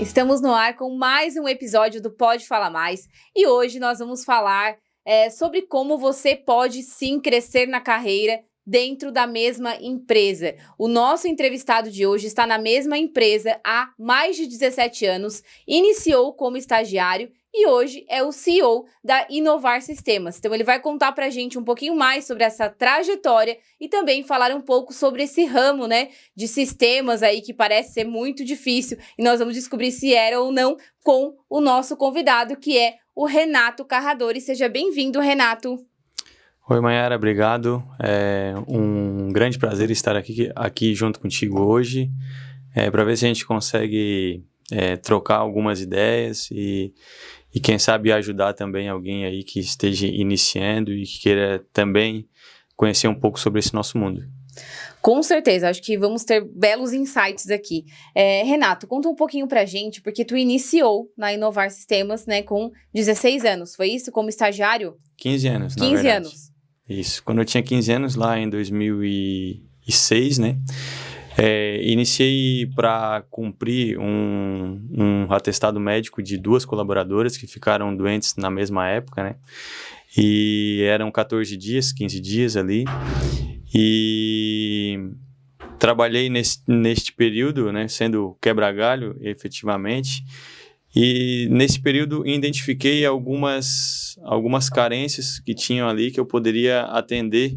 Estamos no ar com mais um episódio do Pode Falar Mais e hoje nós vamos falar sobre como você pode sim crescer na carreira dentro da mesma empresa. O nosso entrevistado de hoje está na mesma empresa há mais de 17 anos, iniciou como estagiário e hoje é o CEO da Inovar Sistemas. Então ele vai contar pra gente um pouquinho mais sobre essa trajetória e também falar um pouco sobre esse ramo, né, de sistemas aí que parece ser muito difícil. E nós vamos descobrir se era ou não com o nosso convidado, que é o Renato Carradori. Seja bem-vindo, Renato. Oi, Mayara, obrigado. É um grande prazer estar aqui junto contigo hoje, para ver se a gente consegue trocar algumas ideias e quem sabe ajudar também alguém aí que esteja iniciando e que queira também conhecer um pouco sobre esse nosso mundo. Com certeza, acho que vamos ter belos insights aqui. Renato, conta um pouquinho pra gente, porque tu iniciou na Inovar Sistemas, né, com 16 anos, foi isso? Como estagiário? 15 anos, 15 na verdade. anos. Isso, quando eu tinha 15 anos, lá em 2006, né, iniciei para cumprir um atestado médico de 2 colaboradoras que ficaram doentes na mesma época, né, e eram 14 dias, 15 dias ali, e trabalhei neste período, né, sendo quebra-galho, efetivamente, e nesse período identifiquei algumas carências que tinham ali que eu poderia atender,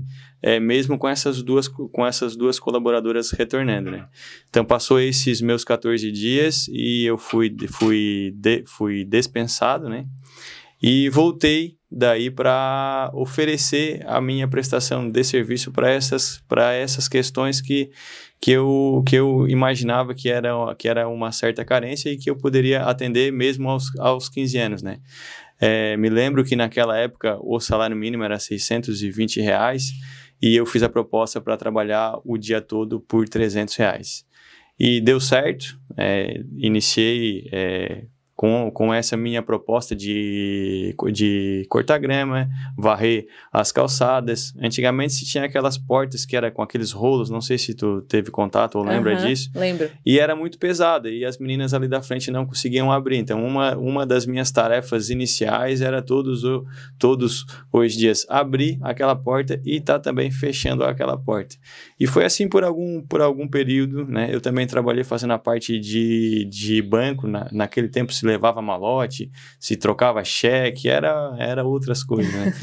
mesmo com essas duas colaboradoras retornando, né? Então passou esses meus 14 dias e eu fui dispensado, né? E voltei daí para oferecer a minha prestação de serviço para essas questões que eu imaginava que era uma certa carência e que eu poderia atender mesmo aos 15 anos, né? Me lembro que naquela época o salário mínimo era R$620 e eu fiz a proposta para trabalhar o dia todo por R$300. E deu certo, iniciei com essa minha proposta de cortar grama, varrer as calçadas. Antigamente se tinha aquelas portas que era com aqueles rolos, não sei se tu teve contato ou lembra disso. Lembro. E era muito pesada e as meninas ali da frente não conseguiam abrir. Então uma das minhas tarefas iniciais era todos os dias abrir aquela porta e tá também fechando aquela porta. E foi assim por algum período, né? Eu também trabalhei fazendo a parte de banco, naquele tempo se levava malote, se trocava cheque, era outras coisas, né?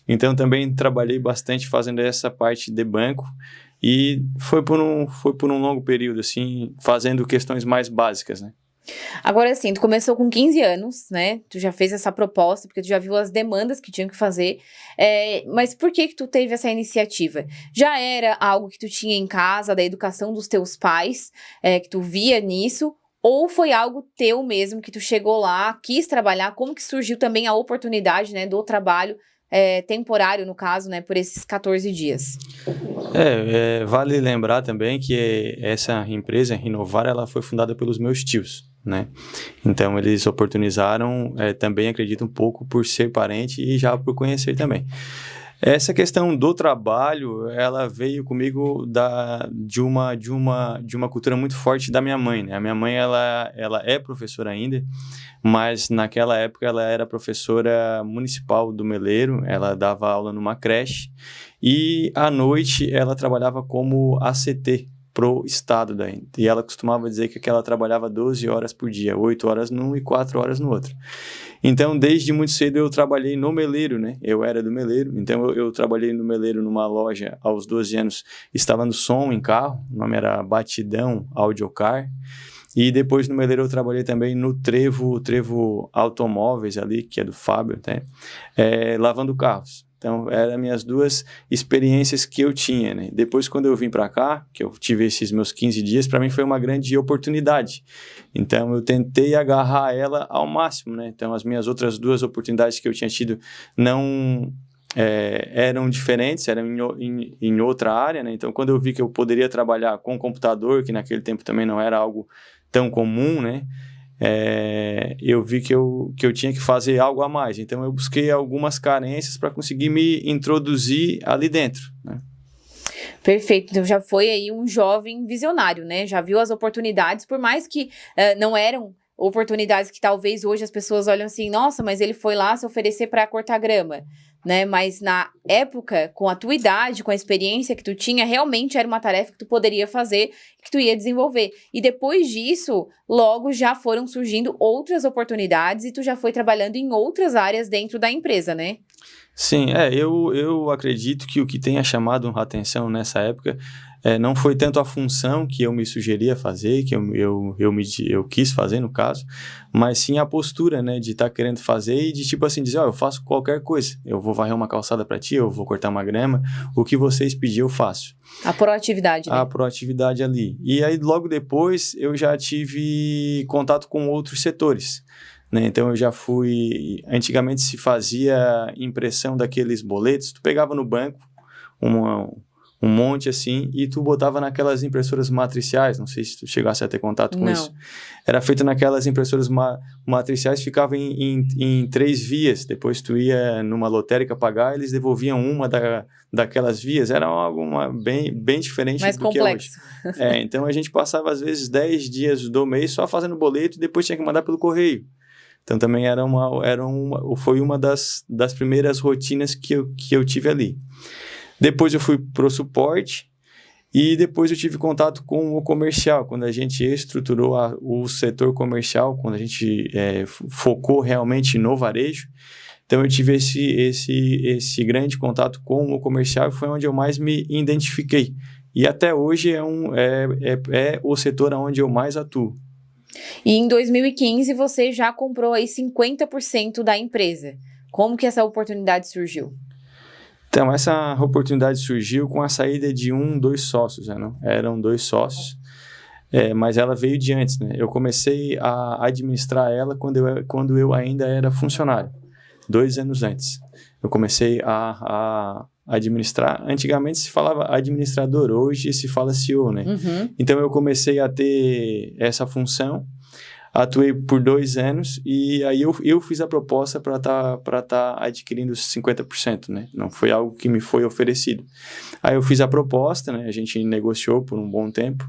Então também trabalhei bastante fazendo essa parte de banco e foi por um longo período, assim, fazendo questões mais básicas, né? Agora, assim, tu começou com 15 anos, né? Tu já fez essa proposta, porque tu já viu as demandas que tinham que fazer. Mas por que tu teve essa iniciativa? Já era algo que tu tinha em casa, da educação dos teus pais, que tu via nisso? Ou foi algo teu mesmo, que tu chegou lá, quis trabalhar? Como que surgiu também a oportunidade, né, do trabalho temporário, no caso, né, por esses 14 dias? Vale lembrar também que essa empresa, Inovar, ela foi fundada pelos meus tios, né? Então, eles oportunizaram, também acredito um pouco por ser parente e já por conhecer também. Essa questão do trabalho, ela veio comigo de uma cultura muito forte da minha mãe, né? A minha mãe, ela é professora ainda, mas naquela época ela era professora municipal do Meleiro, ela dava aula numa creche e à noite ela trabalhava como ACT pro estado daí. E ela costumava dizer que ela trabalhava 12 horas por dia, 8 horas num e 4 horas no outro. Então, desde muito cedo eu trabalhei no Meleiro, né? Eu era do Meleiro, então eu trabalhei no Meleiro numa loja aos 12 anos, instalando som em carro, o nome era Batidão Audiocar. E depois no Meleiro eu trabalhei também no Trevo Automóveis ali, que é do Fábio, né? Lavando carros. Então, eram minhas 2 experiências que eu tinha, né? Depois, quando eu vim para cá, que eu tive esses meus 15 dias, para mim foi uma grande oportunidade. Então, eu tentei agarrar ela ao máximo, né? Então, as minhas outras 2 oportunidades que eu tinha tido não eram diferentes, eram em outra área, né? Então, quando eu vi que eu poderia trabalhar com computador, que naquele tempo também não era algo tão comum, né? Eu vi que eu tinha que fazer algo a mais. Então, eu busquei algumas carências para conseguir me introduzir ali dentro, né? Perfeito, então já foi aí um jovem visionário, né? Já viu as oportunidades, por mais que não eram oportunidades que talvez hoje as pessoas olham assim, nossa, mas ele foi lá se oferecer para cortar grama, né? Mas na época, com a tua idade, com a experiência que tu tinha, realmente era uma tarefa que tu poderia fazer, que tu ia desenvolver. E depois disso, logo já foram surgindo outras oportunidades e tu já foi trabalhando em outras áreas dentro da empresa, né? Sim, eu acredito que o que tenha chamado a atenção nessa época não foi tanto a função que eu me sugeria fazer, que eu quis fazer no caso, mas sim a postura, né, de estar querendo fazer e de tipo assim, dizer, eu faço qualquer coisa, eu vou varrer uma calçada para ti, eu vou cortar uma grama, o que vocês pedirem eu faço. A proatividade, né? A proatividade ali. E aí logo depois eu já tive contato com outros setores. Né? Então eu já fui, antigamente se fazia impressão daqueles boletos, tu pegava no banco um monte assim e tu botava naquelas impressoras matriciais, não sei se tu chegasse a ter contato com isso. Era feito naquelas impressoras matriciais, ficava em 3 vias, depois tu ia numa lotérica pagar, eles devolviam uma daquelas vias, era algo bem diferente mais do complexo. Que é hoje. Então a gente passava às vezes 10 dias do mês só fazendo boleto e depois tinha que mandar pelo correio. Então, também foi uma das primeiras rotinas que eu tive ali. Depois eu fui para o suporte e depois eu tive contato com o comercial, quando a gente estruturou o setor comercial, quando a gente focou realmente no varejo. Então, eu tive esse grande contato com o comercial e foi onde eu mais me identifiquei. E até hoje é o setor onde eu mais atuo. E em 2015 você já comprou aí 50% da empresa. Como que essa oportunidade surgiu? Então, essa oportunidade surgiu com a saída de 2 sócios, né? Não? Eram 2 sócios, mas ela veio de antes, né? Eu comecei a administrar ela quando eu ainda era funcionário, 2 anos antes. Eu comecei a administrar, antigamente se falava administrador, hoje se fala CEO, né? Uhum. Então eu comecei a ter essa função, atuei por 2 anos e aí eu fiz a proposta para tá adquirindo os 50%, né? Não foi algo que me foi oferecido. Aí eu fiz a proposta, né? A gente negociou por um bom tempo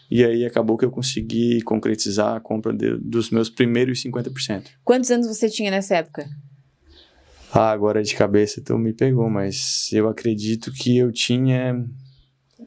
e aí acabou que eu consegui concretizar a compra dos meus primeiros 50%. Quantos anos você tinha nessa época? Agora de cabeça tu me pegou, mas eu acredito que eu tinha,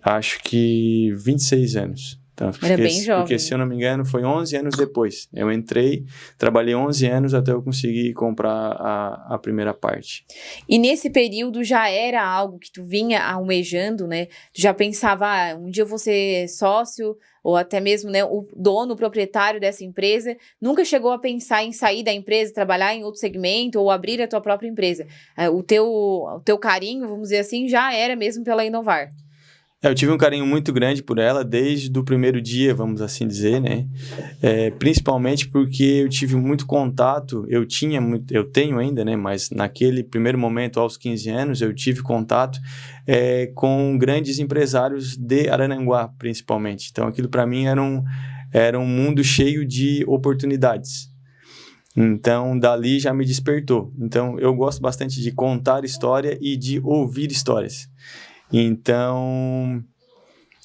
acho que 26 anos. Então, era bem jovem. Porque, se eu não me engano, foi 11 anos depois. Eu entrei, trabalhei 11 anos até eu conseguir comprar a primeira parte. E nesse período já era algo que tu vinha almejando, né? Tu já pensava, um dia eu vou ser sócio, ou até mesmo, né, o dono, o proprietário dessa empresa. Nunca chegou a pensar em sair da empresa, trabalhar em outro segmento ou abrir a tua própria empresa. O teu carinho, vamos dizer assim, já era mesmo pela Inovar. Eu tive um carinho muito grande por ela desde o primeiro dia, vamos assim dizer, né? Principalmente porque eu tive muito contato, eu tenho ainda, né? Mas naquele primeiro momento, aos 15 anos, eu tive contato com grandes empresários de Araranguá, principalmente. Então, aquilo para mim era um mundo cheio de oportunidades. Então, dali já me despertou. Então, eu gosto bastante de contar história e de ouvir histórias. Então,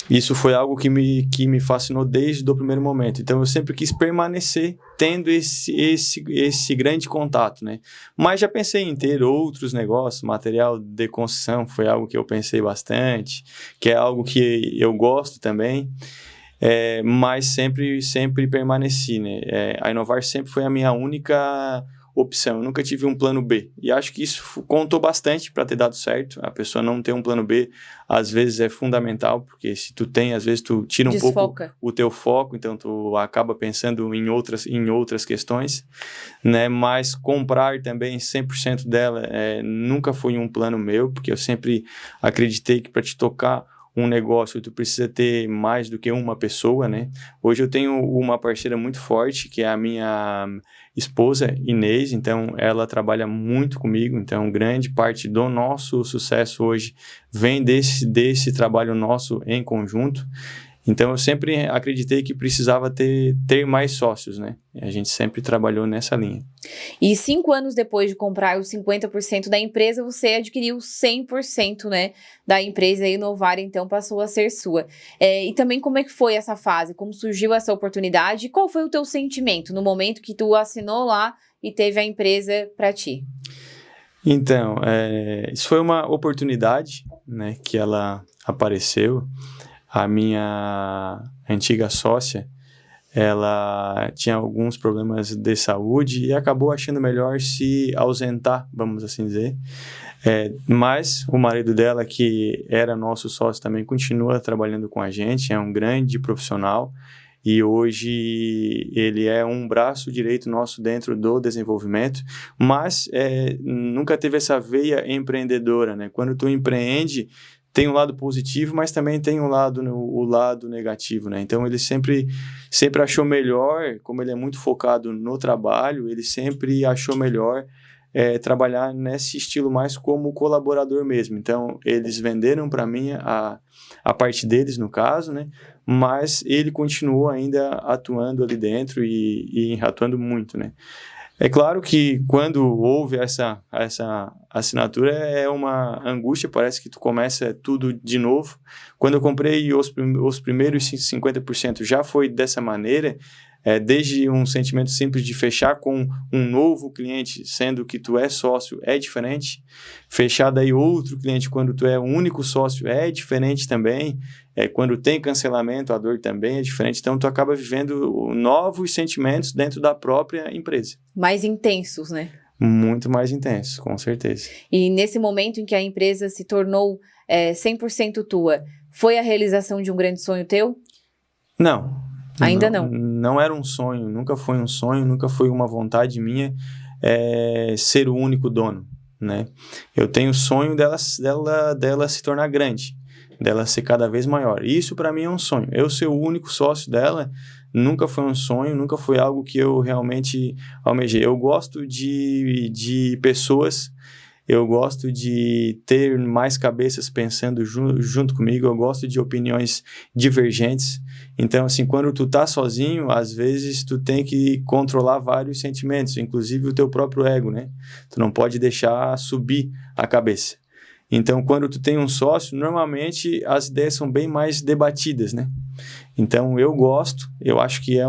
isso foi algo que me fascinou desde o primeiro momento. Então, eu sempre quis permanecer tendo esse grande contato, né? Mas já pensei em ter outros negócios, material de construção, foi algo que eu pensei bastante, que é algo que eu gosto também, mas sempre permaneci, né? A Inovar sempre foi a minha única opção, eu nunca tive um plano B, e acho que isso contou bastante para ter dado certo. A pessoa não ter um plano B, às vezes é fundamental, porque se tu tem, às vezes tu tira pouco o teu foco, então tu acaba pensando em outras questões, né? Mas comprar também 100% dela nunca foi um plano meu, porque eu sempre acreditei que para te tocar um negócio, tu precisa ter mais do que uma pessoa, né? Hoje eu tenho uma parceira muito forte, que é a minha esposa, Inês, então ela trabalha muito comigo, então grande parte do nosso sucesso hoje vem desse trabalho nosso em conjunto. Então, eu sempre acreditei que precisava ter mais sócios, né? E a gente sempre trabalhou nessa linha. E 5 anos depois de comprar os 50% da empresa, você adquiriu 100%, né, da empresa e Inovar, então, passou a ser sua. E também como é que foi essa fase? Como surgiu essa oportunidade? E qual foi o teu sentimento no momento que tu assinou lá e teve a empresa para ti? Então, isso foi uma oportunidade, né, que ela apareceu. A minha antiga sócia, ela tinha alguns problemas de saúde e acabou achando melhor se ausentar, vamos assim dizer. Mas o marido dela, que era nosso sócio também, continua trabalhando com a gente, é um grande profissional e hoje ele é um braço direito nosso dentro do desenvolvimento, mas nunca teve essa veia empreendedora, né? Quando tu empreende, tem um lado positivo, mas também tem o lado negativo, né? Então, ele sempre achou melhor, como ele é muito focado no trabalho, ele sempre achou melhor trabalhar nesse estilo mais como colaborador mesmo. Então, eles venderam para mim a parte deles, no caso, né? Mas ele continuou ainda atuando ali dentro e atuando muito, né? É claro que quando houve essa assinatura é uma angústia, parece que tu começa tudo de novo. Quando eu comprei os primeiros 50% já foi dessa maneira, desde um sentimento simples de fechar com um novo cliente, sendo que tu é sócio, é diferente. Fechar daí outro cliente quando tu é o único sócio é diferente também. Quando tem cancelamento, a dor também é diferente. Então, tu acaba vivendo novos sentimentos dentro da própria empresa. Mais intensos, né? Muito mais intensos, com certeza. E nesse momento em que a empresa se tornou 100% tua, foi a realização de um grande sonho teu? Não. Ainda não? Não era um sonho, nunca foi um sonho, nunca foi uma vontade minha ser o único dono, né? Eu tenho o sonho dela se tornar grande, dela ser cada vez maior. Isso para mim é um sonho. Eu ser o único sócio dela nunca foi um sonho, nunca foi algo que eu realmente almejei. Eu gosto de pessoas, eu gosto de ter mais cabeças pensando junto comigo, eu gosto de opiniões divergentes. Então, assim, quando tu tá sozinho, às vezes tu tem que controlar vários sentimentos, inclusive o teu próprio ego, né? Tu não pode deixar subir a cabeça. Então, quando tu tem um sócio, normalmente as ideias são bem mais debatidas, né? Então, eu acho que é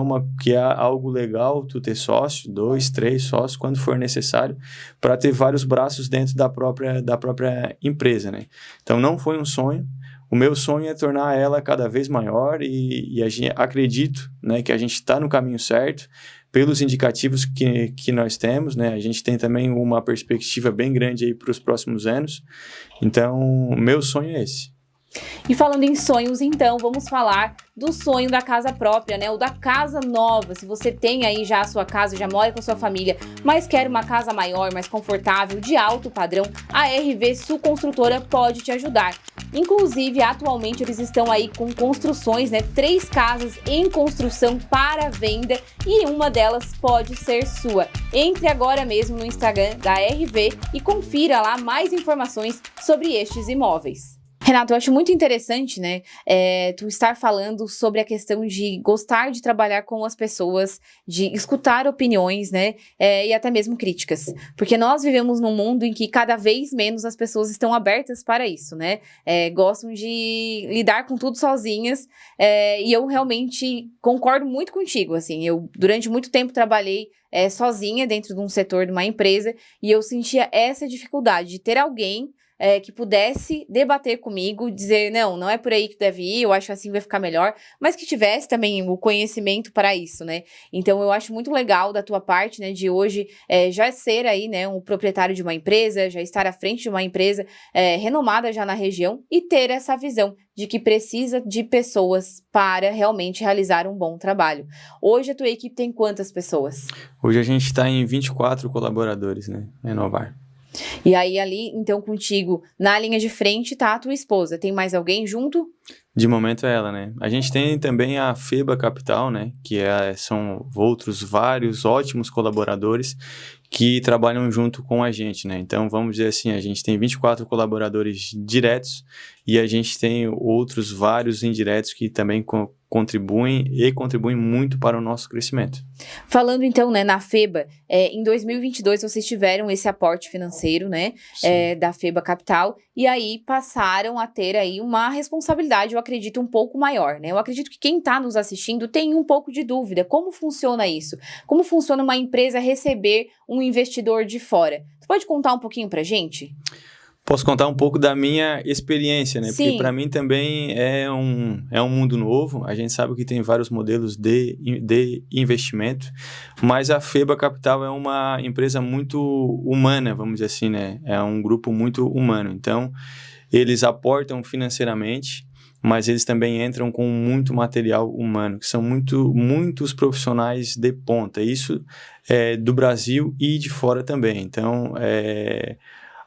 algo legal tu ter sócio, 2, 3 sócios, quando for necessário, para ter vários braços dentro da própria empresa, né? Então, não foi um sonho. O meu sonho é tornar ela cada vez maior e acredito, né, que a gente está no caminho certo, pelos indicativos que nós temos, né? A gente tem também uma perspectiva bem grande aí para os próximos anos. Então, meu sonho é esse. E falando em sonhos, então, vamos falar do sonho da casa própria, né? O da casa nova. Se você tem aí já a sua casa, já mora com a sua família, mas quer uma casa maior, mais confortável, de alto padrão, a RV Sul Construtora pode te ajudar. Inclusive, atualmente eles estão aí com construções, né? 3 casas em construção para venda e uma delas pode ser sua. Entre agora mesmo no Instagram da RV e confira lá mais informações sobre estes imóveis. Renato, eu acho muito interessante, né, tu estar falando sobre a questão de gostar de trabalhar com as pessoas, de escutar opiniões, né, e até mesmo críticas. Porque nós vivemos num mundo em que cada vez menos as pessoas estão abertas para isso, né, gostam de lidar com tudo sozinhas, e eu realmente concordo muito contigo, assim, eu durante muito tempo trabalhei sozinha dentro de um setor de uma empresa e eu sentia essa dificuldade de ter alguém que pudesse debater comigo, dizer, não é por aí que deve ir, eu acho que assim vai ficar melhor, mas que tivesse também o conhecimento para isso, né? Então, eu acho muito legal da tua parte, né, de hoje já ser aí, né, um proprietário de uma empresa, já estar à frente de uma empresa renomada já na região e ter essa visão de que precisa de pessoas para realmente realizar um bom trabalho. Hoje, a tua equipe tem quantas pessoas? Hoje a gente está em 24 colaboradores, né, na Inovar. E aí, ali, então, contigo, na linha de frente, tá a tua esposa. Tem mais alguém junto? De momento é ela, né? A gente tem também a FEBA Capital, né? Que são outros vários ótimos colaboradores que trabalham junto com a gente, né? Então, vamos dizer assim, a gente tem 24 colaboradores diretos e a gente tem outros vários indiretos que também contribuem muito para o nosso crescimento. Falando então, né, na FEBA, em 2022 vocês tiveram esse aporte financeiro, né, da FEBA Capital, e aí passaram a ter aí uma responsabilidade, eu acredito, um pouco maior, né? Eu acredito que quem está nos assistindo tem um pouco de dúvida. Como funciona isso? Como funciona uma empresa receber um investidor de fora? Você pode contar um pouquinho pra gente? Posso contar um pouco da minha experiência, né? Sim. Porque para mim também é um mundo novo. A gente sabe que tem vários modelos de investimento, mas a FEBA Capital é uma empresa muito humana, vamos dizer assim, né? É um grupo muito humano. Então, eles aportam financeiramente, mas eles também entram com muito material humano, que são muitos profissionais de ponta. Isso é do Brasil e de fora também. Então,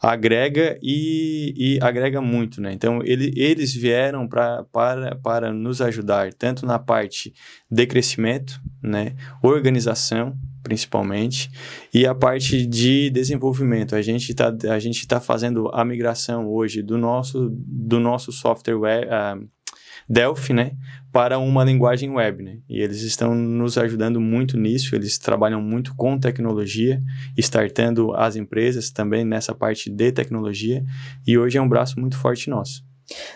agrega e agrega muito, né? Então, eles vieram para nos ajudar, tanto na parte de crescimento, né? Organização, principalmente, e a parte de desenvolvimento. A gente tá fazendo a migração hoje do nosso software Delphi, né, para uma linguagem web, né? E eles estão nos ajudando muito nisso, eles trabalham muito com tecnologia, startando as empresas também nessa parte de tecnologia, e hoje é um braço muito forte nosso.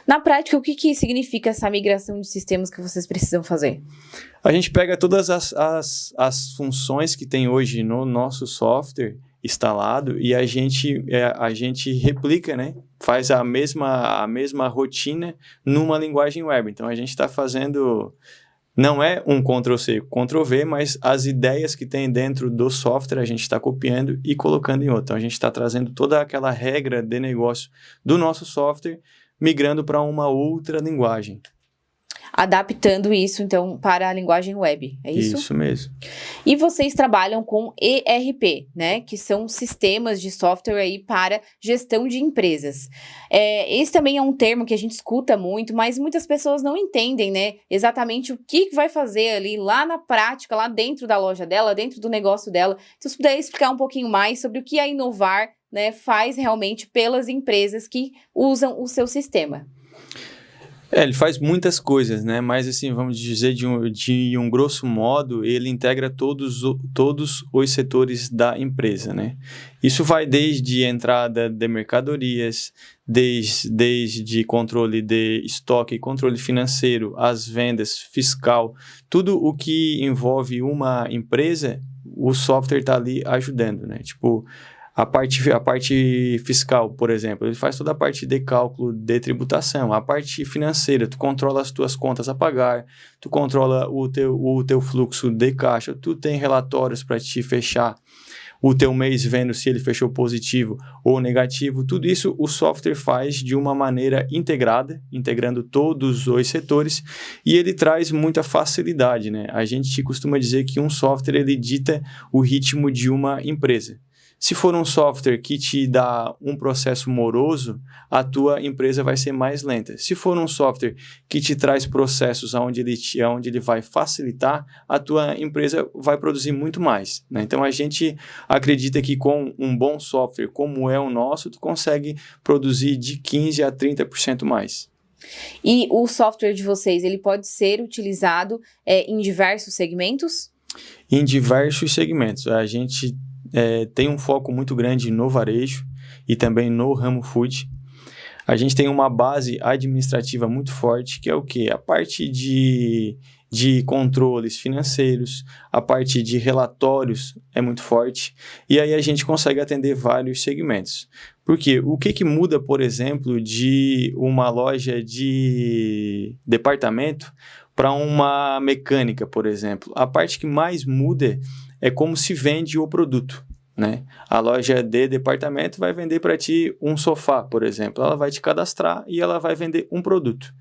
Na prática, o que significa essa migração de sistemas que vocês precisam fazer? A gente pega todas as funções que tem hoje no nosso software instalado e a gente replica, né? Faz a mesma rotina numa linguagem web. Então, a gente está fazendo, não é um Ctrl+C, Ctrl+V, mas as ideias que tem dentro do software a gente está copiando e colocando em outro. Então, a gente está trazendo toda aquela regra de negócio do nosso software, migrando para uma outra linguagem. Adaptando isso, então, para a linguagem web, é isso? Isso mesmo. E vocês trabalham com ERP, né? Que são sistemas de software aí para gestão de empresas. Esse também é um termo que a gente escuta muito, mas muitas pessoas não entendem, né? Exatamente o que vai fazer ali, lá na prática, lá dentro da loja dela, dentro do negócio dela. Se você puder explicar um pouquinho mais sobre o que a Inovar, né, faz realmente pelas empresas que usam o seu sistema. Ele faz muitas coisas, né? Mas, assim, vamos dizer, de um grosso modo, ele integra todos os setores da empresa, né? Isso vai desde entrada de mercadorias, desde controle de estoque, controle financeiro, as vendas, fiscal, tudo o que envolve uma empresa, o software está ali ajudando, né? Tipo, a parte fiscal, por exemplo, ele faz toda a parte de cálculo de tributação. A parte financeira, tu controla as tuas contas a pagar, tu controla o teu fluxo de caixa, tu tem relatórios para te fechar o teu mês vendo se ele fechou positivo ou negativo. Tudo isso o software faz de uma maneira integrada, integrando todos os setores, e ele traz muita facilidade, né? A gente costuma dizer que um software ele dita o ritmo de uma empresa. Se for um software que te dá um processo moroso, a tua empresa vai ser mais lenta. Se for um software que te traz processos onde ele vai facilitar, a tua empresa vai produzir muito mais, né? Então, a gente acredita que com um bom software como é o nosso, tu consegue produzir de 15% a 30% mais. E o software de vocês, ele pode ser utilizado em diversos segmentos? Em diversos segmentos. A gente tem um foco muito grande no varejo e também no ramo food. A gente tem uma base administrativa muito forte, que é o quê? A parte de controles financeiros, a parte de relatórios é muito forte, e aí a gente consegue atender vários segmentos. Porque o que muda, por exemplo, de uma loja de departamento para uma mecânica, por exemplo? A parte que mais muda é como se vende o produto, né? A loja de departamento vai vender para ti um sofá, por exemplo. Ela vai te cadastrar e ela vai vender um produto.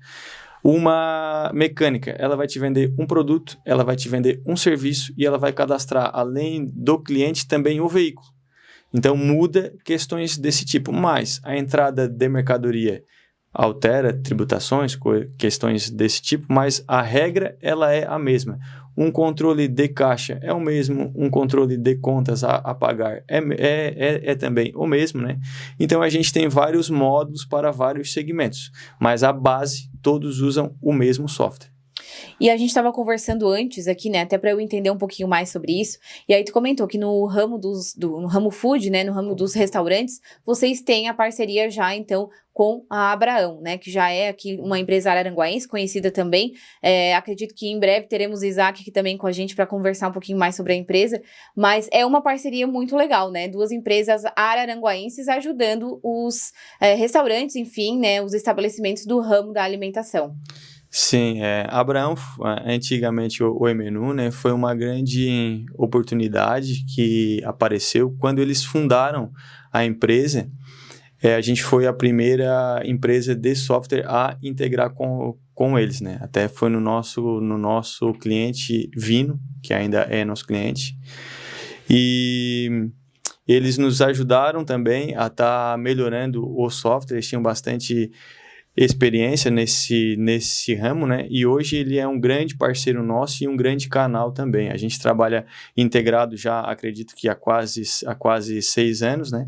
Uma mecânica, ela vai te vender um produto, ela vai te vender um serviço e ela vai cadastrar, além do cliente, também o veículo. Então, muda questões desse tipo. Mas a entrada de mercadoria, altera tributações, questões desse tipo, mas a regra ela é a mesma. Um controle de caixa é o mesmo, um controle de contas a pagar é também o mesmo, né? Então, a gente tem vários módulos para vários segmentos, mas a base, todos usam o mesmo software. E a gente estava conversando antes aqui, né, até para eu entender um pouquinho mais sobre isso, e aí tu comentou que no ramo no ramo food, né, no ramo dos restaurantes, vocês têm a parceria já, então, com a Abraão, né, que já é aqui uma empresa araranguaense, conhecida também. Acredito que em breve teremos o Isaac aqui também com a gente para conversar um pouquinho mais sobre a empresa, mas é uma parceria muito legal, né, duas empresas araranguaenses ajudando os restaurantes, enfim, né, os estabelecimentos do ramo da alimentação. Sim, Abraão, antigamente o E-Menu, né, foi uma grande oportunidade que apareceu quando eles fundaram a empresa. A gente foi a primeira empresa de software a integrar com eles, né? Até foi no nosso cliente Vino, que ainda é nosso cliente. E eles nos ajudaram também a estar melhorando o software, eles tinham bastante experiência nesse ramo, né? E hoje ele é um grande parceiro nosso e um grande canal também. A gente trabalha integrado já, acredito que há quase 6 anos, né?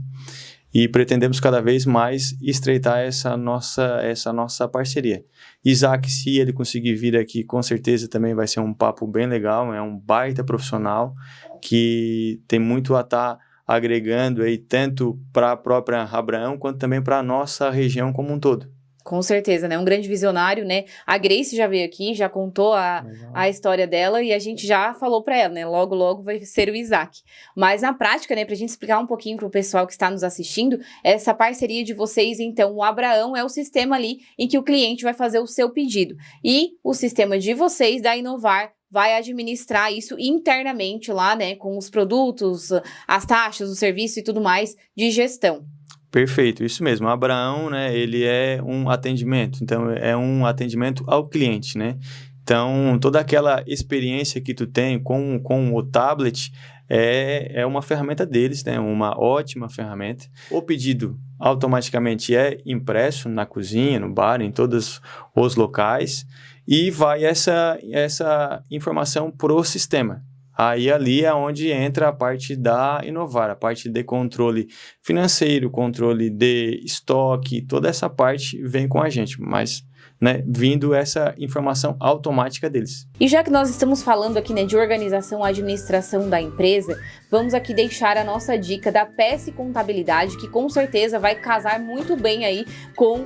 E pretendemos cada vez mais estreitar essa nossa parceria. Isaac, se ele conseguir vir aqui, com certeza também vai ser um papo bem legal, é um baita profissional que tem muito a estar agregando aí, tanto para a própria Abraão, quanto também para a nossa região como um todo. Com certeza, né? Um grande visionário, né? A Grace já veio aqui, já contou a história dela e a gente já falou para ela, né? Logo, logo vai ser o Isaac. Mas na prática, né? Pra gente explicar um pouquinho pro pessoal que está nos assistindo, essa parceria de vocês, então, o Abraão é o sistema ali em que o cliente vai fazer o seu pedido. E o sistema de vocês, da Inovar, vai administrar isso internamente lá, né? Com os produtos, as taxas, o serviço e tudo mais de gestão. Perfeito, isso mesmo. O Abraão, né, ele é um atendimento, então é um atendimento ao cliente, né? Então, toda aquela experiência que tu tem com o tablet é uma ferramenta deles, né? Uma ótima ferramenta. O pedido automaticamente é impresso na cozinha, no bar, em todos os locais e vai essa informação pro sistema. Aí ali é onde entra a parte da Inovar, a parte de controle financeiro, controle de estoque, toda essa parte vem com a gente, mas, né, vindo essa informação automática deles. E já que nós estamos falando aqui, né, de organização e administração da empresa, vamos aqui deixar a nossa dica da PS Contabilidade, que com certeza vai casar muito bem aí com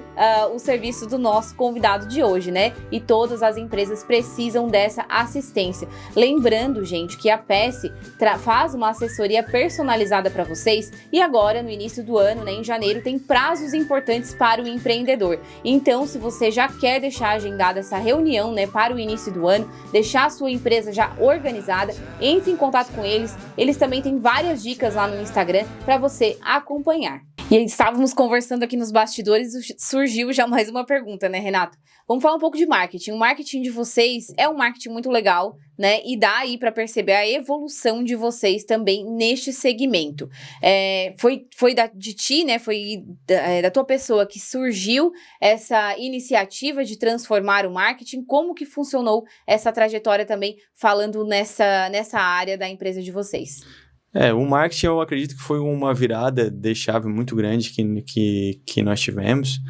o serviço do nosso convidado de hoje, né? E todas as empresas precisam dessa assistência. Lembrando, gente, que a PS faz uma assessoria personalizada para vocês e agora, no início do ano, né, em janeiro, tem prazos importantes para o empreendedor. Então, se você já quer deixar agendada essa reunião, né, para o início do ano, deixar a sua empresa já organizada, entre em contato com eles. Eles também têm várias dicas lá no Instagram para você acompanhar. E aí, estávamos conversando aqui nos bastidores, surgiu já mais uma pergunta, né, Renato? Vamos falar um pouco de marketing. O marketing de vocês é um marketing muito legal, né? E dá aí para perceber a evolução de vocês também neste segmento. Foi de ti, né? Foi da tua pessoa que surgiu essa iniciativa de transformar o marketing. Como que funcionou essa trajetória também, falando nessa área da empresa de vocês? O marketing eu acredito que foi uma virada de chave muito grande que nós tivemos.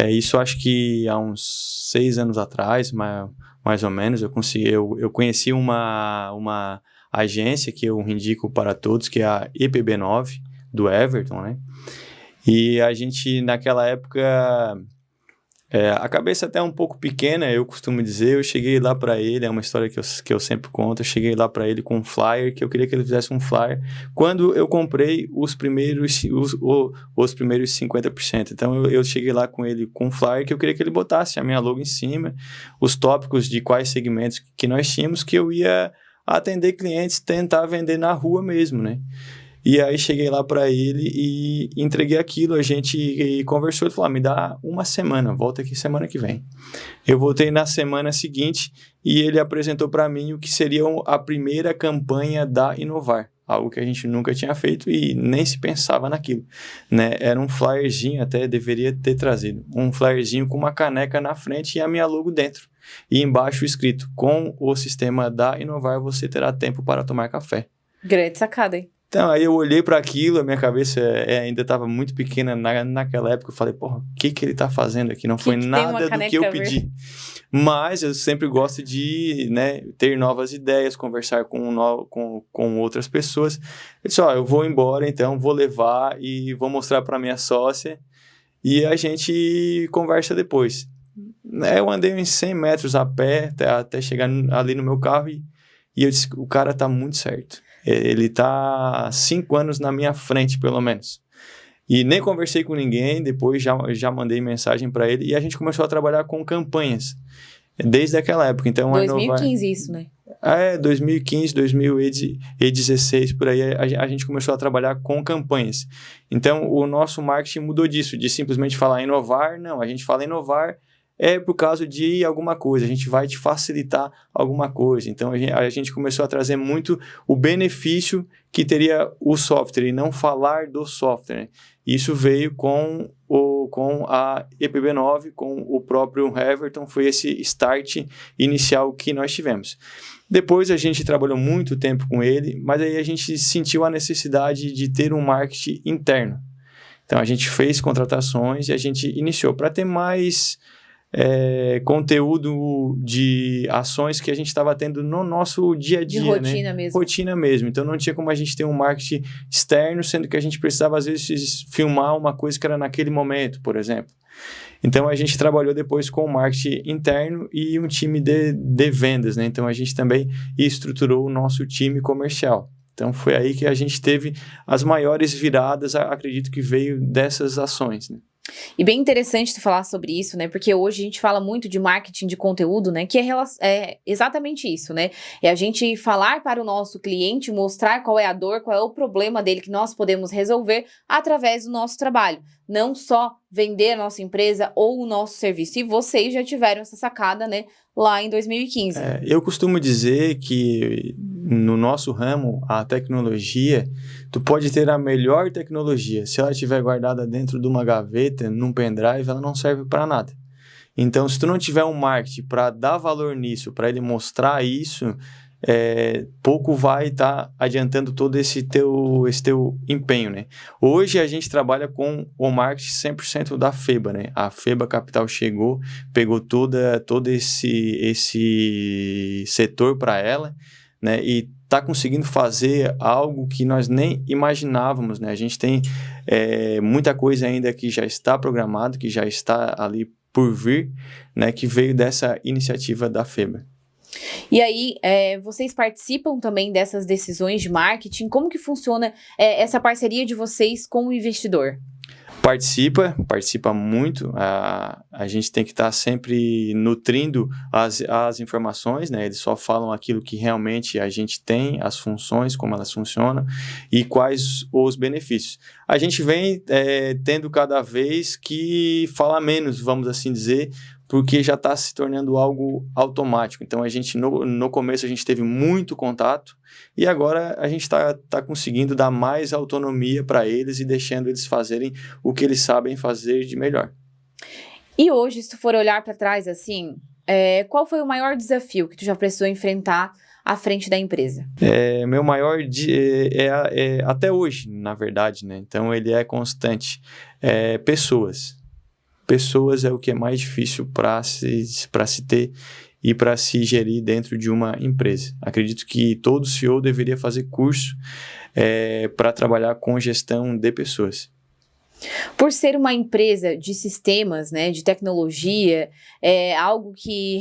Isso acho que há uns 6 anos atrás, mais ou menos, eu conheci uma agência que eu indico para todos, que é a EPB9, do Everton, né? E a gente, naquela época, a cabeça até um pouco pequena, eu costumo dizer, eu cheguei lá para ele, é uma história que eu sempre conto, eu cheguei lá para ele com um flyer, que eu queria que ele fizesse um flyer, quando eu comprei os primeiros 50%. Então, eu cheguei lá com ele com um flyer, que eu queria que ele botasse a minha logo em cima, os tópicos de quais segmentos que nós tínhamos, que eu ia atender clientes, tentar vender na rua mesmo, né? E aí cheguei lá para ele e entreguei aquilo, a gente conversou, ele falou, me dá uma semana, volta aqui semana que vem. Eu voltei na semana seguinte e ele apresentou para mim o que seria a primeira campanha da Inovar. algo que a gente nunca tinha feito e nem se pensava naquilo, né? Era um flyerzinho, até deveria ter trazido, um flyerzinho com uma caneca na frente e a minha logo dentro. E embaixo escrito, com o sistema da Inovar você terá tempo para tomar café. Grande sacada, hein? Então, aí eu olhei para aquilo, a minha cabeça ainda estava muito pequena naquela época, eu falei, porra, o que ele tá fazendo aqui? Não foi nada do que eu pedi. Mas eu sempre gosto de, né, ter novas ideias, conversar com outras pessoas. Eu disse, eu vou embora, então, vou levar e vou mostrar para minha sócia e a gente conversa depois. Eu andei uns 100 metros a pé até chegar ali no meu carro e eu disse, o cara tá muito certo. Ele tá 5 anos na minha frente, pelo menos. E nem conversei com ninguém, depois já mandei mensagem para ele e a gente começou a trabalhar com campanhas desde aquela época. Então, 2015 isso, né? 2015, 2016, por aí, a gente começou a trabalhar com campanhas. Então, o nosso marketing mudou disso, de simplesmente falar inovar. Não, a gente fala inovar por causa de alguma coisa, a gente vai te facilitar alguma coisa. Então, a gente começou a trazer muito o benefício que teria o software e não falar do software. Isso veio com a EPB9, com o próprio Everton, foi esse start inicial que nós tivemos. Depois a gente trabalhou muito tempo com ele, mas aí a gente sentiu a necessidade de ter um marketing interno. Então, a gente fez contratações e a gente iniciou para ter mais conteúdo de ações que a gente estava tendo no nosso dia a dia, de rotina, né? Mesmo. Rotina mesmo. Então, não tinha como a gente ter um marketing externo, sendo que a gente precisava, às vezes, filmar uma coisa que era naquele momento, por exemplo. Então, a gente trabalhou depois com o marketing interno e um time de vendas, né? Então, a gente também estruturou o nosso time comercial. Então, foi aí que a gente teve as maiores viradas, acredito que veio dessas ações, né? E bem interessante tu falar sobre isso, né? Porque hoje a gente fala muito de marketing de conteúdo, né? Que é exatamente isso, né? É a gente falar para o nosso cliente, mostrar qual é a dor, qual é o problema dele que nós podemos resolver através do nosso trabalho. Não só vender a nossa empresa ou o nosso serviço. E vocês já tiveram essa sacada, né? Lá em 2015. Eu costumo dizer que no nosso ramo, a tecnologia, tu pode ter a melhor tecnologia. Se ela estiver guardada dentro de uma gaveta, num pendrive, ela não serve para nada. Então, se tu não tiver um marketing para dar valor nisso, para ele mostrar isso, pouco vai estar adiantando todo esse teu empenho, né? Hoje a gente trabalha com o marketing 100% da FEBA, né? A FEBA Capital chegou, pegou todo esse setor para ela, né? E está conseguindo fazer algo que nós nem imaginávamos, né? A gente tem muita coisa ainda que já está programado, que já está ali por vir, né? Que veio dessa iniciativa da FEBA. E aí, vocês participam também dessas decisões de marketing? Como que funciona essa parceria de vocês com o investidor? Participa muito. A gente tem que estar sempre nutrindo as informações, né? Eles só falam aquilo que realmente a gente tem, as funções, como elas funcionam e quais os benefícios. A gente vem tendo cada vez que falar menos, vamos assim dizer, porque já está se tornando algo automático. Então, a gente no começo a gente teve muito contato e agora a gente está conseguindo dar mais autonomia para eles e deixando eles fazerem o que eles sabem fazer de melhor. E hoje, se tu for olhar para trás assim, qual foi o maior desafio que tu já precisou enfrentar à frente da empresa? Meu maior até hoje, na verdade, né? Então, ele é constante. Pessoas. Pessoas é o que é mais difícil para se ter e para se gerir dentro de uma empresa. Acredito que todo CEO deveria fazer curso para trabalhar com gestão de pessoas. Por ser uma empresa de sistemas, né, de tecnologia, algo que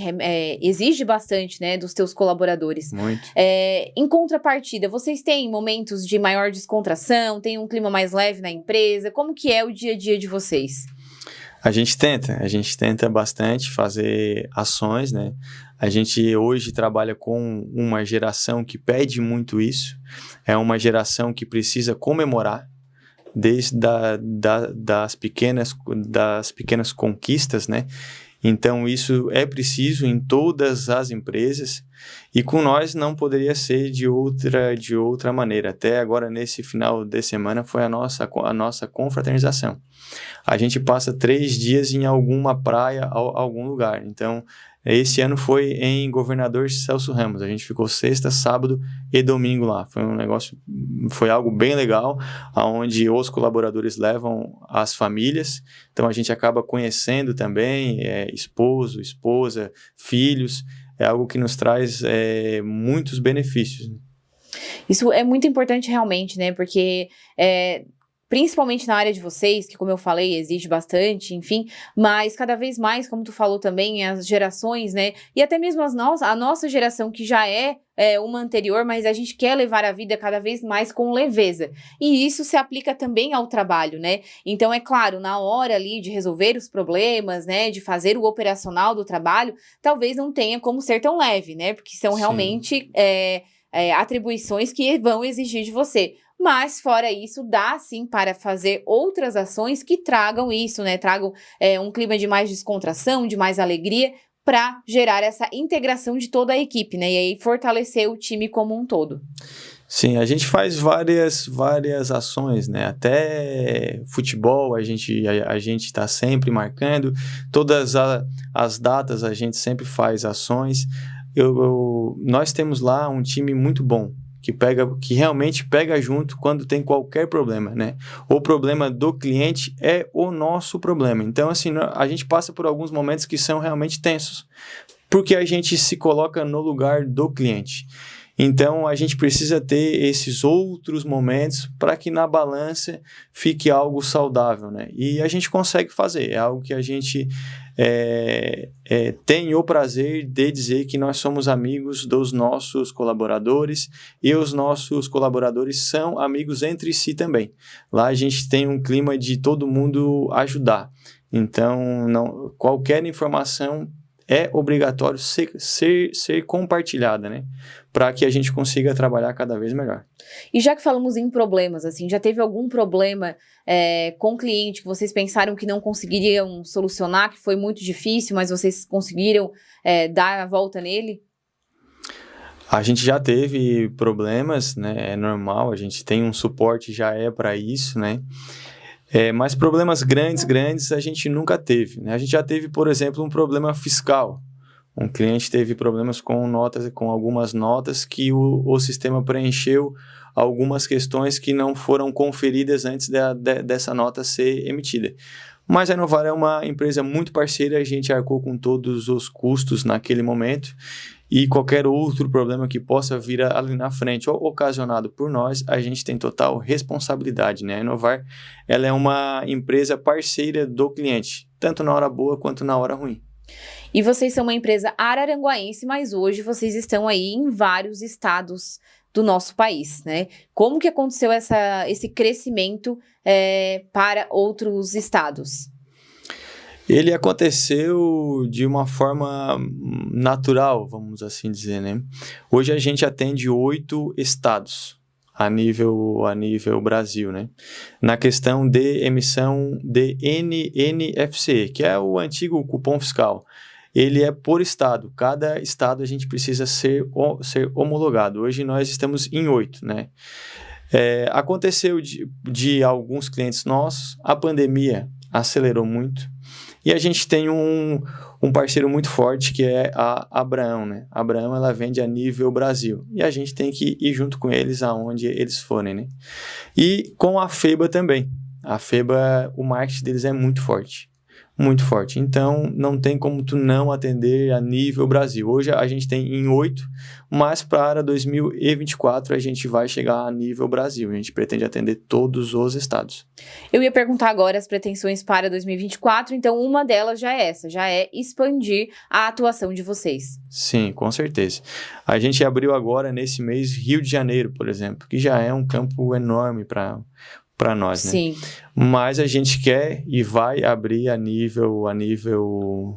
exige bastante, né, dos teus colaboradores. Muito. Em contrapartida, vocês têm momentos de maior descontração, tem um clima mais leve na empresa? Como que é o dia a dia de vocês? A gente tenta bastante fazer ações, né? A gente hoje trabalha com uma geração que pede muito isso, é uma geração que precisa comemorar, desde das pequenas conquistas, né? Então, isso é preciso em todas as empresas e com nós não poderia ser de outra maneira. Até agora, nesse final de semana, foi a nossa confraternização. A gente passa 3 dias em alguma praia, algum lugar. Então, esse ano foi em Governador Celso Ramos. A gente ficou sexta, sábado e domingo lá. Foi algo bem legal, onde os colaboradores levam as famílias. Então, a gente acaba conhecendo também esposo, esposa, filhos. É algo que nos traz muitos benefícios. Isso é muito importante realmente, né? Porque principalmente na área de vocês, que como eu falei, exige bastante, enfim, mas cada vez mais, como tu falou também, as gerações, né, e até mesmo a nossa geração, que já é uma anterior, mas a gente quer levar a vida cada vez mais com leveza, e isso se aplica também ao trabalho, né, então é claro, na hora ali de resolver os problemas, né, de fazer o operacional do trabalho, talvez não tenha como ser tão leve, né, porque são realmente atribuições que vão exigir de você. Mas, fora isso, dá sim para fazer outras ações que tragam isso, né? Tragam um clima de mais descontração, de mais alegria, para gerar essa integração de toda a equipe, né? E aí fortalecer o time como um todo. Sim, a gente faz várias ações, né? Até futebol a gente está sempre marcando, todas as datas a gente sempre faz ações. Nós temos lá um time muito bom, que realmente pega junto quando tem qualquer problema, né? O problema do cliente é o nosso problema. Então, assim, a gente passa por alguns momentos que são realmente tensos, porque a gente se coloca no lugar do cliente. Então, a gente precisa ter esses outros momentos para que na balança fique algo saudável, né? E a gente consegue fazer, é algo que a gente tem o prazer de dizer que nós somos amigos dos nossos colaboradores e os nossos colaboradores são amigos entre si também. Lá a gente tem um clima de todo mundo ajudar. Então, qualquer informação é obrigatório ser compartilhada, né? Para que a gente consiga trabalhar cada vez melhor. E já que falamos em problemas, assim, já teve algum problema com o cliente que vocês pensaram que não conseguiriam solucionar, que foi muito difícil, mas vocês conseguiram dar a volta nele? A gente já teve problemas, né? É normal, a gente tem um suporte, já para isso, né? Mas problemas grandes a gente nunca teve, né? A gente já teve, por exemplo, um problema fiscal. Um cliente teve problemas com algumas notas que o sistema preencheu algumas questões que não foram conferidas antes dessa nota ser emitida. Mas a Inovar é uma empresa muito parceira, a gente arcou com todos os custos naquele momento e qualquer outro problema que possa vir ali na frente ou ocasionado por nós, a gente tem total responsabilidade, né? A Inovar, ela é uma empresa parceira do cliente, tanto na hora boa quanto na hora ruim. E vocês são uma empresa araranguaense, mas hoje vocês estão aí em vários estados do nosso país, né? Como que aconteceu esse crescimento para outros estados? Ele aconteceu de uma forma natural, vamos assim dizer, né? Hoje a gente atende 8 estados a nível Brasil, né? Na questão de emissão de NNFC, que é o antigo cupom fiscal. Ele é por estado. Cada estado a gente precisa ser homologado. Hoje nós estamos em 8, né? Aconteceu de alguns clientes nossos, a pandemia acelerou muito. E a gente tem um parceiro muito forte que é a Abraão, né? A Abraão, ela vende a nível Brasil. E a gente tem que ir junto com eles aonde eles forem, né? E com a FEBA também. A FEBA, o marketing deles é muito forte. Muito forte. Então, não tem como tu não atender a nível Brasil. Hoje a gente tem em 8, mas para 2024 a gente vai chegar a nível Brasil. A gente pretende atender todos os estados. Eu ia perguntar agora as pretensões para 2024, então uma delas já é essa, já é expandir a atuação de vocês. Sim, com certeza. A gente abriu agora nesse mês Rio de Janeiro, por exemplo, que já é um campo enorme para nós, né? Sim. Mas a gente quer e vai abrir a nível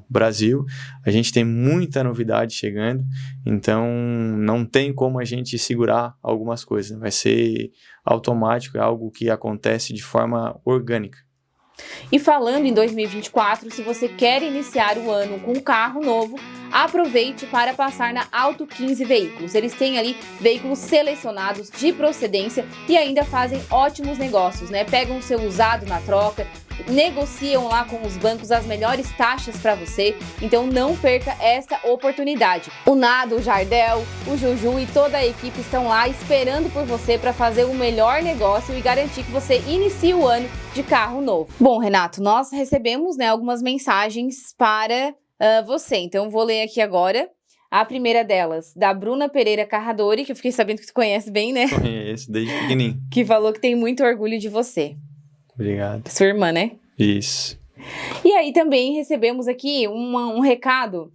Brasil. A gente tem muita novidade chegando, então não tem como a gente segurar algumas coisas. Vai ser automático, é algo que acontece de forma orgânica. E falando em 2024, se você quer iniciar o ano com um carro novo, aproveite para passar na Auto 15 Veículos. Eles têm ali veículos selecionados de procedência e ainda fazem ótimos negócios, né? Pegam o seu usado na troca, negociam lá com os bancos as melhores taxas para você, então não perca essa oportunidade. O Nado, o Jardel, o Juju e toda a equipe estão lá esperando por você para fazer o melhor negócio e garantir que você inicie o ano de carro novo. Bom, Renato, nós recebemos, né, algumas mensagens para você, então vou ler aqui agora. A primeira delas, da Bruna Pereira Carradori, que eu fiquei sabendo que tu conhece bem, né? Conheço, desde pequenininho. Que falou que tem muito orgulho de você. Obrigado. Sua irmã, né? Isso. E aí também recebemos aqui um recado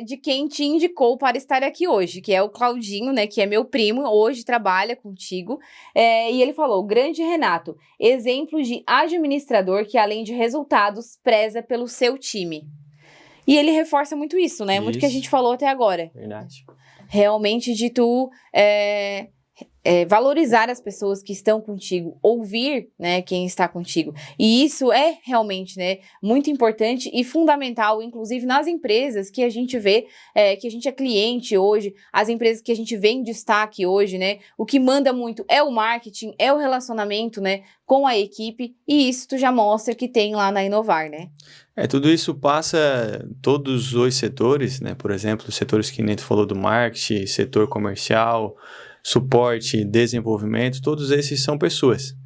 de quem te indicou para estar aqui hoje, que é o Claudinho, né, que é meu primo, hoje trabalha contigo, e ele falou: grande Renato, exemplo de administrador que além de resultados, preza pelo seu time. E ele reforça muito isso, né? Muito que a gente falou até agora. Verdade. Realmente de tu valorizar as pessoas que estão contigo, ouvir, né, quem está contigo. E isso é realmente, né, muito importante e fundamental, inclusive nas empresas que a gente vê, que a gente é cliente hoje, as empresas que a gente vê em destaque hoje, né, o que manda muito é o marketing, é o relacionamento, né, com a equipe, e isso tu já mostra que tem lá na Inovar, né? Tudo isso passa todos os setores, né, por exemplo, os setores que nem tu falou do marketing, setor comercial, suporte, desenvolvimento, todos esses são pessoas.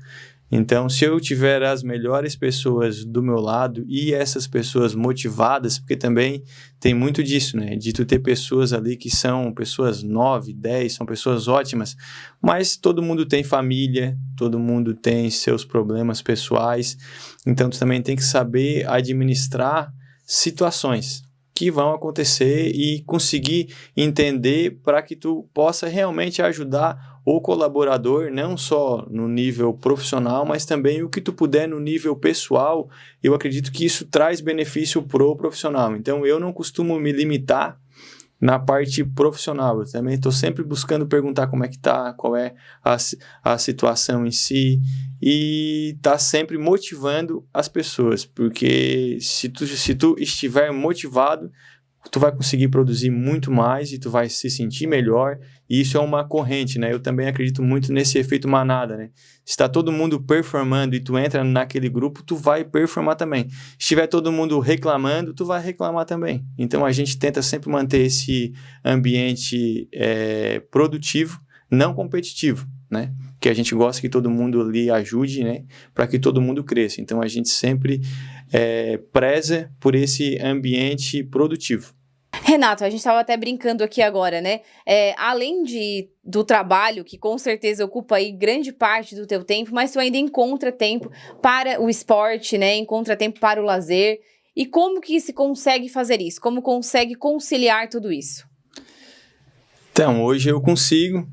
Então, se eu tiver as melhores pessoas do meu lado e essas pessoas motivadas, porque também tem muito disso, né? De tu ter pessoas ali que são pessoas 9, 10, são pessoas ótimas, mas todo mundo tem família, todo mundo tem seus problemas pessoais, então tu também tem que saber administrar situações que vão acontecer e conseguir entender para que tu possa realmente ajudar o colaborador, não só no nível profissional, mas também o que tu puder no nível pessoal. Eu acredito que isso traz benefício pro profissional. Então, eu não costumo me limitar na parte profissional. Eu também estou sempre buscando perguntar como é que tá, qual é a situação em si, e tá sempre motivando as pessoas, porque se tu estiver motivado, tu vai conseguir produzir muito mais e tu vai se sentir melhor, e isso é uma corrente, né? Eu também acredito muito nesse efeito manada, né? Se está todo mundo performando e tu entra naquele grupo, tu vai performar também. Se estiver todo mundo reclamando, tu vai reclamar também. Então, a gente tenta sempre manter esse ambiente produtivo, não competitivo, né? Que a gente gosta que todo mundo ali ajude, né? Para que todo mundo cresça. Então, a gente sempre preza por esse ambiente produtivo. Renato, a gente estava até brincando aqui agora, né? Além do trabalho, que com certeza ocupa aí grande parte do teu tempo, mas tu ainda encontra tempo para o esporte, né? Encontra tempo para o lazer. E como que se consegue fazer isso? Como consegue conciliar tudo isso? Então, hoje eu consigo,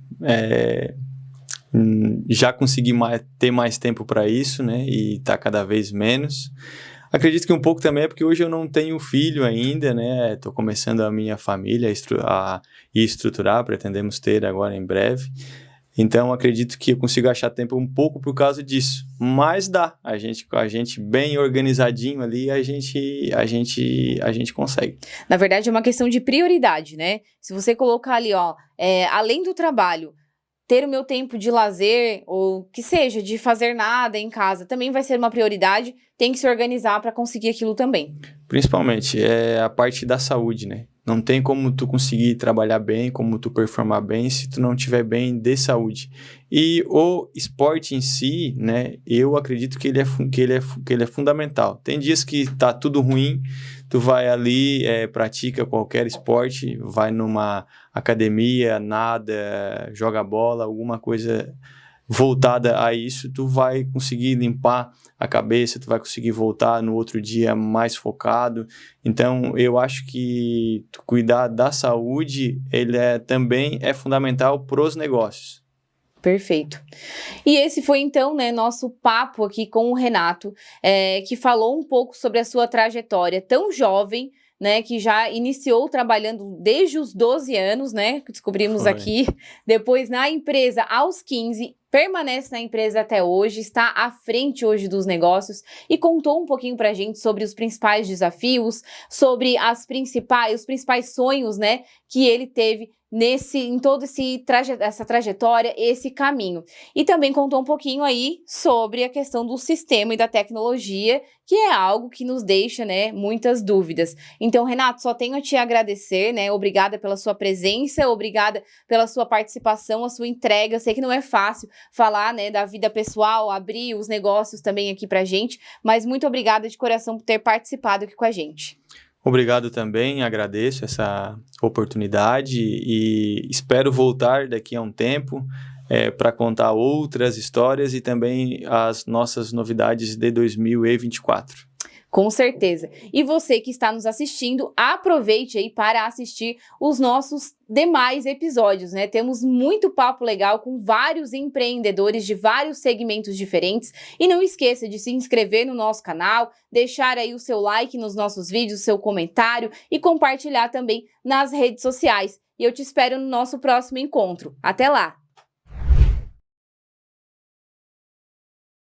já consegui ter mais tempo para isso, né? E tá cada vez menos. Acredito que um pouco também é porque hoje eu não tenho filho ainda, né? Estou começando a minha família a estruturar, pretendemos ter agora em breve. Então, acredito que eu consigo achar tempo um pouco por causa disso. Mas dá. A gente bem organizadinho ali, a gente consegue. Na verdade, é uma questão de prioridade, né? Se você colocar ali, além do trabalho, ter o meu tempo de lazer, ou que seja, de fazer nada em casa, também vai ser uma prioridade, tem que se organizar para conseguir aquilo também. Principalmente, a parte da saúde, né? Não tem como tu conseguir trabalhar bem, como tu performar bem, se tu não tiver bem de saúde. E o esporte em si, né? Eu acredito que ele é fundamental. Tem dias que tá tudo ruim, tu vai ali, pratica qualquer esporte, vai numa academia, nada, joga bola, alguma coisa voltada a isso, tu vai conseguir limpar a cabeça, tu vai conseguir voltar no outro dia mais focado. Então, eu acho que cuidar da saúde, ele também é fundamental para os negócios. Perfeito. E esse foi, então, né, nosso papo aqui com o Renato, que falou um pouco sobre a sua trajetória tão jovem, né, que já iniciou trabalhando desde os 12 anos, né, que descobrimos aqui, depois na empresa aos 15, permanece na empresa até hoje, está à frente hoje dos negócios e contou um pouquinho pra gente sobre os principais desafios, sobre os principais sonhos, né, que ele teve em toda essa trajetória, esse caminho. E também contou um pouquinho aí sobre a questão do sistema e da tecnologia, que é algo que nos deixa, né, muitas dúvidas. Então, Renato, só tenho a te agradecer, né? Obrigada pela sua presença, obrigada pela sua participação, a sua entrega. Sei que não é fácil falar, né, da vida pessoal, abrir os negócios também aqui pra gente, mas muito obrigada de coração por ter participado aqui com a gente. Obrigado também, agradeço essa oportunidade e espero voltar daqui a um tempo para contar outras histórias e também as nossas novidades de 2024. Com certeza. E você que está nos assistindo, aproveite aí para assistir os nossos demais episódios, né? Temos muito papo legal com vários empreendedores de vários segmentos diferentes. E não esqueça de se inscrever no nosso canal, deixar aí o seu like nos nossos vídeos, o seu comentário e compartilhar também nas redes sociais. E eu te espero no nosso próximo encontro. Até lá!